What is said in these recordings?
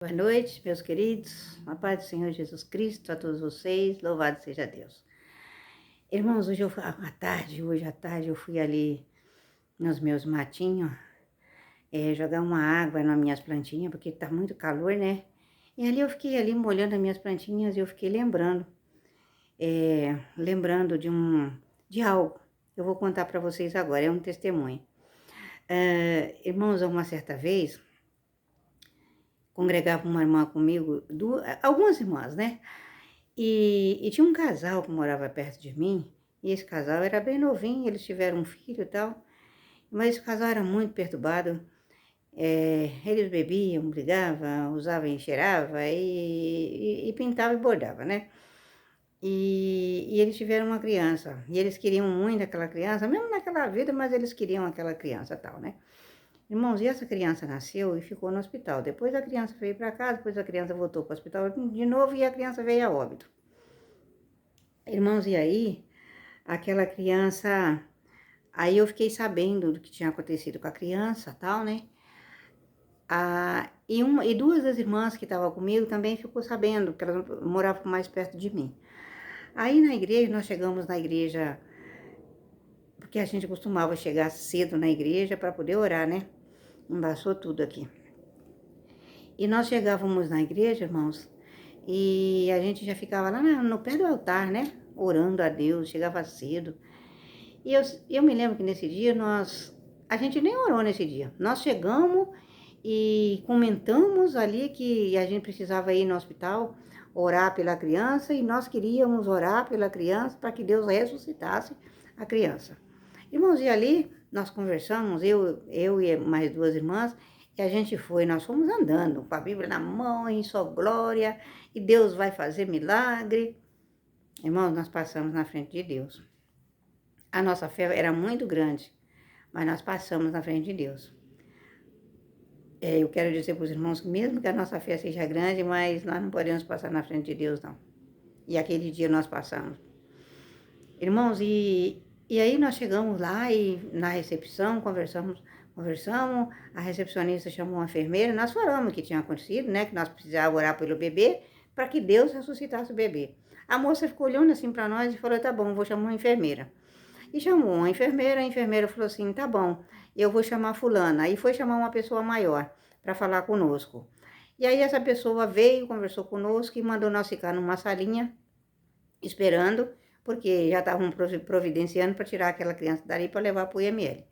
Boa noite, meus queridos. A paz do Senhor Jesus Cristo a todos vocês. Louvado seja Deus. Irmãos, hoje à tarde, eu fui ali nos meus matinhos jogar uma água nas minhas plantinhas, porque tá muito calor, né? E ali eu fiquei ali molhando as minhas plantinhas e eu fiquei lembrando de algo. Eu vou contar para vocês agora, é um testemunho. Irmãos, uma certa vez, congregava uma irmã comigo, algumas irmãs, né? E tinha um casal que morava perto de mim, e esse casal era bem novinho, eles tiveram um filho e tal, mas esse casal era muito perturbado. Eles bebiam, brigavam, usavam e cheirava e pintava e bordava, né? E eles tiveram uma criança, e eles queriam muito aquela criança, mesmo naquela vida, mas eles queriam aquela criança tal, né? Irmãos, e essa criança nasceu e ficou no hospital. Depois a criança veio para casa, depois a criança voltou para o hospital de novo e a criança veio a óbito. Irmãos, e aí, aquela criança. Aí eu fiquei sabendo do que tinha acontecido com a criança tal, né? E duas das irmãs que estavam comigo também ficou sabendo, porque elas moravam mais perto de mim. Aí na igreja, nós chegamos na igreja, porque a gente costumava chegar cedo na igreja para poder orar, né? Embaçou tudo aqui. E nós chegávamos na igreja, irmãos, e a gente já ficava lá no pé do altar, né? Orando a Deus, chegava cedo. E eu me lembro que nesse dia a gente nem orou nesse dia. Nós chegamos e comentamos ali que a gente precisava ir no hospital orar pela criança e nós queríamos orar pela criança para que Deus ressuscitasse a criança. Irmãos, e ali nós conversamos, eu e mais duas irmãs, e a gente nós fomos andando com a Bíblia na mão, em sua glória, e Deus vai fazer milagre. Irmãos, nós passamos na frente de Deus. A nossa fé era muito grande, mas nós passamos na frente de Deus. Eu quero dizer para os irmãos que mesmo que a nossa fé seja grande, mas nós não podemos passar na frente de Deus, não. E aquele dia nós passamos. Irmãos, e aí nós chegamos lá e na recepção conversamos, a recepcionista chamou uma enfermeira, nós falamos o que tinha acontecido, né, que nós precisávamos orar pelo bebê para que Deus ressuscitasse o bebê. A moça ficou olhando assim para nós e falou, tá bom, vou chamar uma enfermeira. E chamou uma enfermeira, a enfermeira falou assim, tá bom, eu vou chamar fulana. Aí foi chamar uma pessoa maior para falar conosco. E aí essa pessoa veio, conversou conosco e mandou nós ficar numa salinha, esperando, porque já estavam providenciando para tirar aquela criança dali para levar para o IML.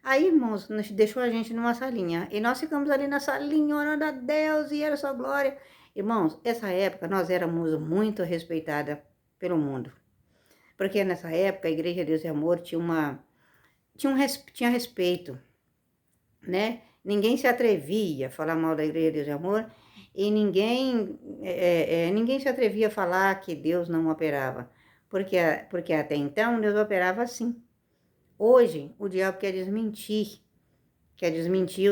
Aí, irmãos, deixou a gente numa salinha. E nós ficamos ali na salinha, orando a Deus, e era sua glória. Irmãos, essa época nós éramos muito respeitadas pelo mundo. Porque nessa época a Igreja Deus e Amor tinha respeito, né? Ninguém se atrevia a falar mal da Igreja Deus e Amor e ninguém se atrevia a falar que Deus não operava, porque até então Deus operava assim. Hoje o diabo quer desmentir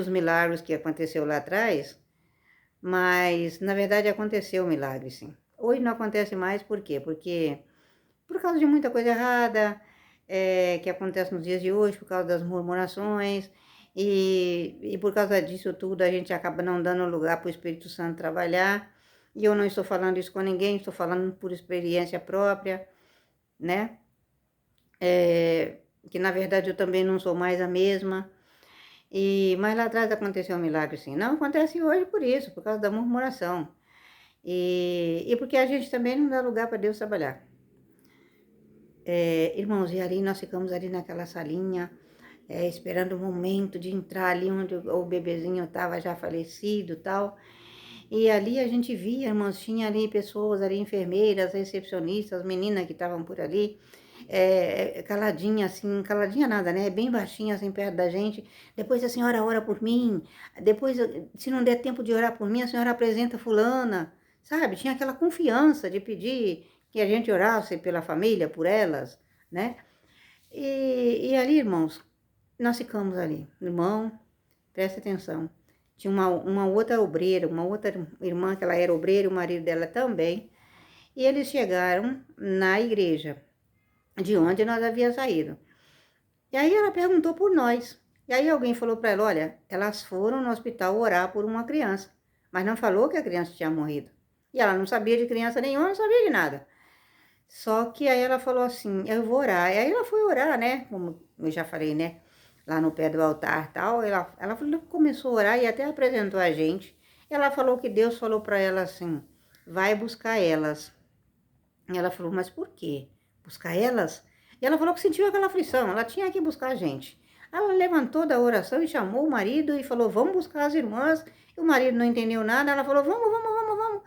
os milagres que aconteceu lá atrás, mas na verdade aconteceu o milagre, sim. Hoje não acontece mais, por quê? Porque por causa de muita coisa errada que acontece nos dias de hoje, por causa das murmurações, e por causa disso tudo a gente acaba não dando lugar para o Espírito Santo trabalhar. E eu não estou falando isso com ninguém, estou falando por experiência própria, né? Que na verdade eu também não sou mais a mesma. Mas lá atrás aconteceu um milagre, sim. Não acontece hoje por isso, por causa da murmuração. E porque a gente também não dá lugar para Deus trabalhar. Irmãos, e ali nós ficamos ali naquela salinha, esperando o momento de entrar ali onde o bebezinho estava já falecido e tal. E ali a gente via, irmãos, tinha ali pessoas ali, enfermeiras, recepcionistas, meninas que estavam por ali, caladinha assim, caladinha nada, né? Bem baixinha assim perto da gente. Depois a senhora ora por mim, depois, se não der tempo de orar por mim, a senhora apresenta fulana, sabe? Tinha aquela confiança de pedir que a gente orasse pela família, por elas, né? E ali, irmãos, nós ficamos ali. Irmão, presta atenção. Tinha uma outra obreira, uma outra irmã que ela era obreira, e o marido dela também. E eles chegaram na igreja, de onde nós havíamos saído. E aí ela perguntou por nós. E aí alguém falou para ela, olha, elas foram no hospital orar por uma criança. mas não falou que a criança tinha morrido. E ela não sabia de criança nenhuma, não sabia de nada. Só que aí ela falou assim, eu vou orar. E aí ela foi orar, né? Como eu já falei, né? Lá no pé do altar e tal. Ela começou a orar e até apresentou a gente. Ela falou que Deus falou para ela assim, vai buscar elas. E ela falou, mas por quê? Buscar elas? E ela falou que sentiu aquela aflição, ela tinha que buscar a gente. Ela levantou da oração e chamou o marido e falou, vamos buscar as irmãs. E o marido não entendeu nada, ela falou, vamos.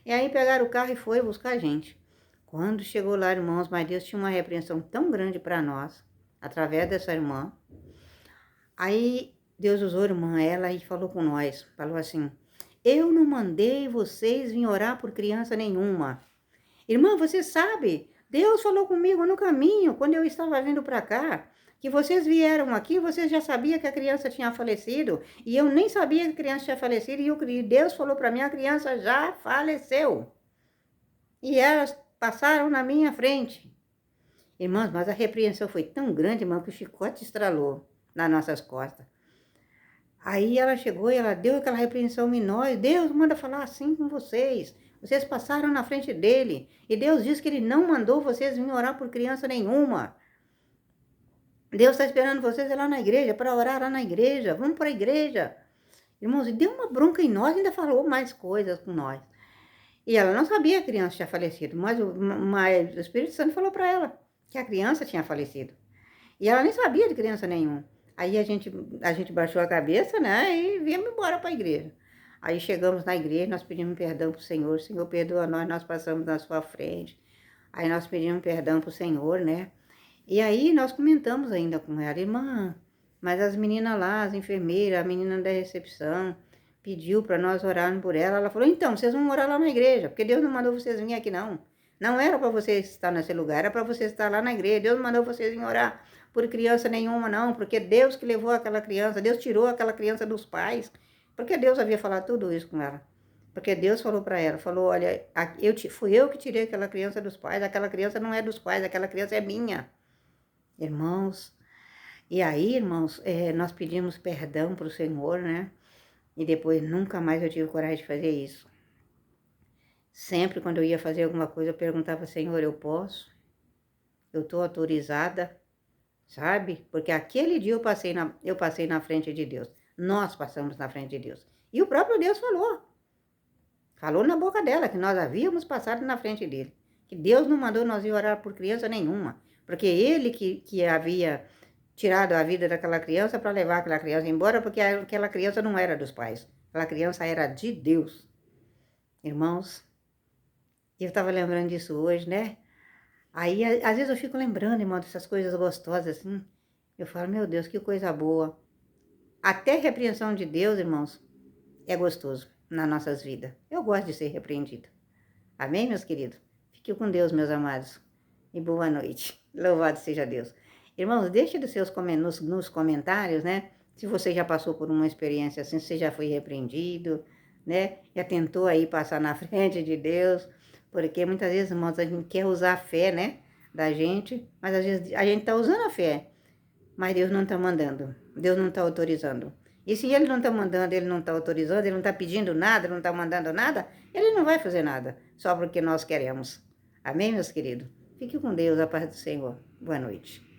E aí pegaram o carro e foi buscar a gente. Quando chegou lá, irmãos, mas Deus tinha uma repreensão tão grande para nós, através dessa irmã. Aí Deus usou a irmã, ela, e falou com nós, falou assim, eu não mandei vocês vir orar por criança nenhuma. Irmã, você sabe, Deus falou comigo no caminho, quando eu estava vindo para cá, que vocês vieram aqui, vocês já sabiam que a criança tinha falecido, e eu nem sabia que a criança tinha falecido, e Deus falou para mim, a criança já faleceu. E elas passaram na minha frente. Irmãs, mas a repreensão foi tão grande, irmã, que o chicote estralou nas nossas costas. Aí ela chegou e ela deu aquela repreensão em nós. Deus manda falar assim com vocês. Vocês passaram na frente dele. E Deus disse que ele não mandou vocês vir orar por criança nenhuma. Deus está esperando vocês lá na igreja, para orar lá na igreja. Vamos para a igreja. Irmãos, e deu uma bronca em nós, ainda falou mais coisas com nós. E ela não sabia que a criança tinha falecido, mas o Espírito Santo falou para ela que a criança tinha falecido. E ela nem sabia de criança nenhuma. Aí a gente baixou a cabeça, né, e viemos embora para a igreja. Aí chegamos na igreja, nós pedimos perdão para o Senhor perdoa nós passamos na sua frente. Aí nós pedimos perdão para o Senhor, né. E aí nós comentamos ainda com ela, irmã, mas as meninas lá, as enfermeiras, a menina da recepção, pediu para nós orarmos por ela. Ela falou, então, vocês vão orar lá na igreja, porque Deus não mandou vocês virem aqui, não. Não era para vocês estar nesse lugar, era para vocês estar lá na igreja. Deus não mandou vocês virem orar por criança nenhuma, não, porque Deus que levou aquela criança, Deus tirou aquela criança dos pais, porque Deus havia falado tudo isso com ela. Porque Deus falou para ela, falou, olha, fui eu que tirei aquela criança dos pais, aquela criança não é dos pais, aquela criança é minha. Irmãos, e aí, irmãos, nós pedimos perdão para o Senhor, né? E depois nunca mais eu tive coragem de fazer isso. Sempre quando eu ia fazer alguma coisa, eu perguntava, Senhor, eu posso? Eu estou autorizada? Sabe? Porque aquele dia eu passei na frente de Deus. Nós passamos na frente de Deus. E o próprio Deus falou. Falou na boca dela que nós havíamos passado na frente dele. Que Deus não mandou nós ir orar por criança nenhuma. Porque ele que havia tirado a vida daquela criança para levar aquela criança embora, porque aquela criança não era dos pais. Aquela criança era de Deus. Irmãos, eu estava lembrando disso hoje, né? Aí, às vezes eu fico lembrando, irmão, dessas coisas gostosas, assim. Eu falo, meu Deus, que coisa boa. Até repreensão de Deus, irmãos, é gostoso nas nossas vidas. Eu gosto de ser repreendida. Amém, meus queridos? Fique com Deus, meus amados. E boa noite. Louvado seja Deus. Irmãos, deixe nos comentários, né? Se você já passou por uma experiência assim, se você já foi repreendido, né? Já tentou aí passar na frente de Deus. Porque muitas vezes, irmãos, a gente quer usar a fé, né? Da gente, mas às vezes a gente tá usando a fé. Mas Deus não tá mandando. Deus não tá autorizando. E se Ele não tá mandando, Ele não tá autorizando, Ele não tá pedindo nada, não tá mandando nada, Ele não vai fazer nada. Só porque nós queremos. Amém, meus queridos? Fique com Deus, a paz do Senhor. Boa noite.